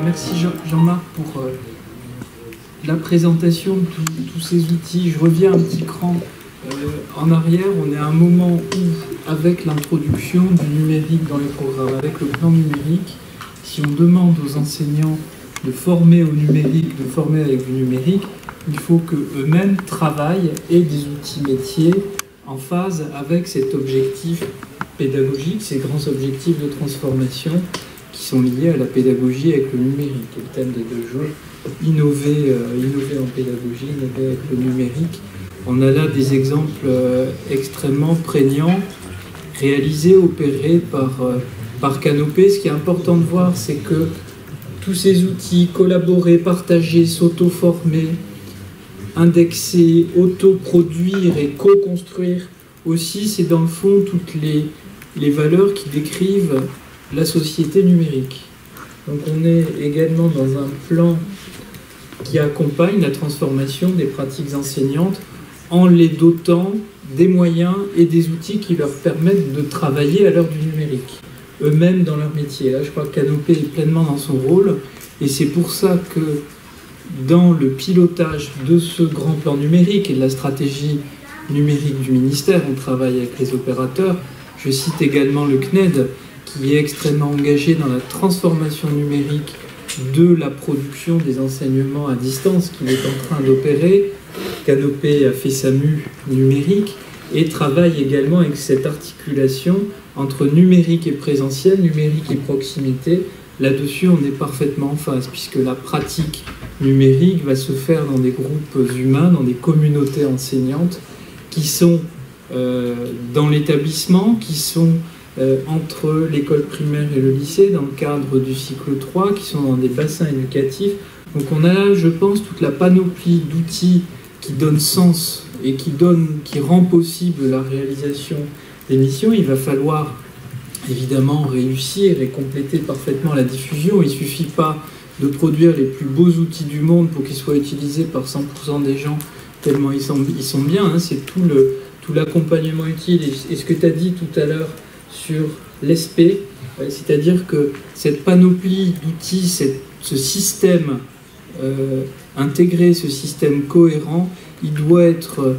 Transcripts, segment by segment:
Merci Jean-Marc pour la présentation de tous ces outils. Je reviens un petit cran en arrière. On est à un moment où, avec l'introduction du numérique dans les programmes, avec le plan numérique, si on demande aux enseignants de former au numérique, de former avec du numérique, il faut qu'eux-mêmes travaillent et des outils métiers en phase avec cet objectif pédagogique, ces grands objectifs de transformation qui sont liés à la pédagogie avec le numérique. Le thème des 2 jours, innover en pédagogie, innover avec le numérique. On a là des exemples extrêmement prégnants, réalisés, opérés par Canopé. Ce qui est important de voir, c'est que tous ces outils, collaborer, partager, s'auto-former, indexer, autoproduire et co-construire, aussi, c'est dans le fond toutes les valeurs qui décrivent la société numérique. Donc on est également dans un plan qui accompagne la transformation des pratiques enseignantes en les dotant des moyens et des outils qui leur permettent de travailler à l'heure du numérique, eux-mêmes dans leur métier. Là, je crois que Canopé est pleinement dans son rôle, et c'est pour ça que dans le pilotage de ce grand plan numérique et de la stratégie numérique du ministère, on travaille avec les opérateurs. Je cite également le CNED, qui est extrêmement engagé dans la transformation numérique de la production des enseignements à distance qu'il est en train d'opérer. Canopé a fait sa mue numérique et travaille également avec cette articulation entre numérique et présentiel, numérique et proximité. Là-dessus, on est parfaitement en phase, puisque la pratique numérique va se faire dans des groupes humains, dans des communautés enseignantes qui sont dans l'établissement, qui sont entre l'école primaire et le lycée, dans le cadre du cycle 3, qui sont dans des bassins éducatifs. Donc on a là, je pense, toute la panoplie d'outils qui donnent sens et qui rend possible la réalisation des missions. Il va falloir évidemment réussir et compléter parfaitement la diffusion. Il ne suffit pas de produire les plus beaux outils du monde pour qu'ils soient utilisés par 100% des gens tellement ils sont bien, hein. C'est tout l'accompagnement utile. Et ce que tu as dit tout à l'heure sur l'ESP, c'est-à-dire que cette panoplie d'outils, ce système intégré, ce système cohérent, il doit être,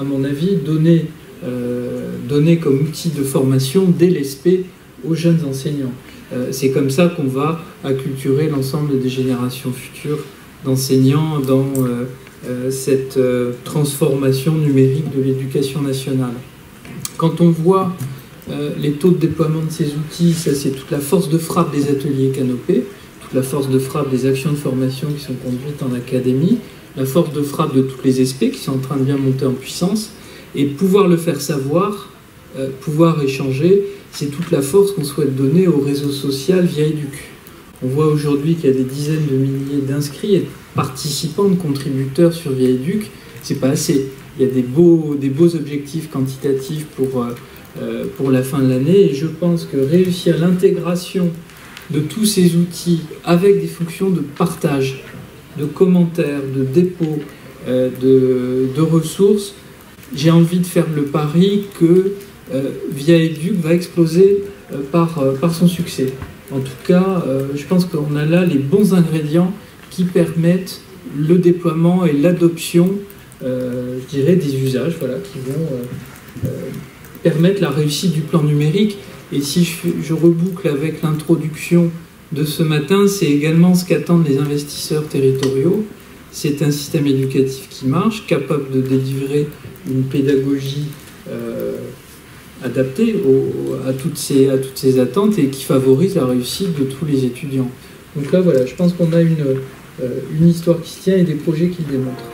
à mon avis, donné comme outil de formation dès l'ESP aux jeunes enseignants. C'est comme ça qu'on va acculturer l'ensemble des générations futures d'enseignants dans cette transformation numérique de l'éducation nationale. Quand on voit les taux de déploiement de ces outils, ça c'est toute la force de frappe des ateliers Canopé, toute la force de frappe des actions de formation qui sont conduites en académie, la force de frappe de toutes les SP qui sont en train de bien monter en puissance, et pouvoir le faire savoir, pouvoir échanger, c'est toute la force qu'on souhaite donner au réseau social Viaéduc. On voit aujourd'hui qu'il y a des dizaines de milliers d'inscrits et de participants, de contributeurs sur Viaéduc. C'est pas assez. Il y a des beaux objectifs quantitatifs pour la fin de l'année, et je pense que réussir l'intégration de tous ces outils avec des fonctions de partage, de commentaires, de dépôt, de ressources, j'ai envie de faire le pari que Viaéduc va exploser par son succès. En tout cas, je pense qu'on a là les bons ingrédients qui permettent le déploiement et l'adoption, je dirais, des usages, voilà, qui vont permettre la réussite du plan numérique. Et si je reboucle avec l'introduction de ce matin, c'est également ce qu'attendent les investisseurs territoriaux. C'est un système éducatif qui marche, capable de délivrer une pédagogie adaptée à toutes ces attentes et qui favorise la réussite de tous les étudiants. Donc là, voilà, je pense qu'on a une histoire qui se tient et des projets qui le démontrent.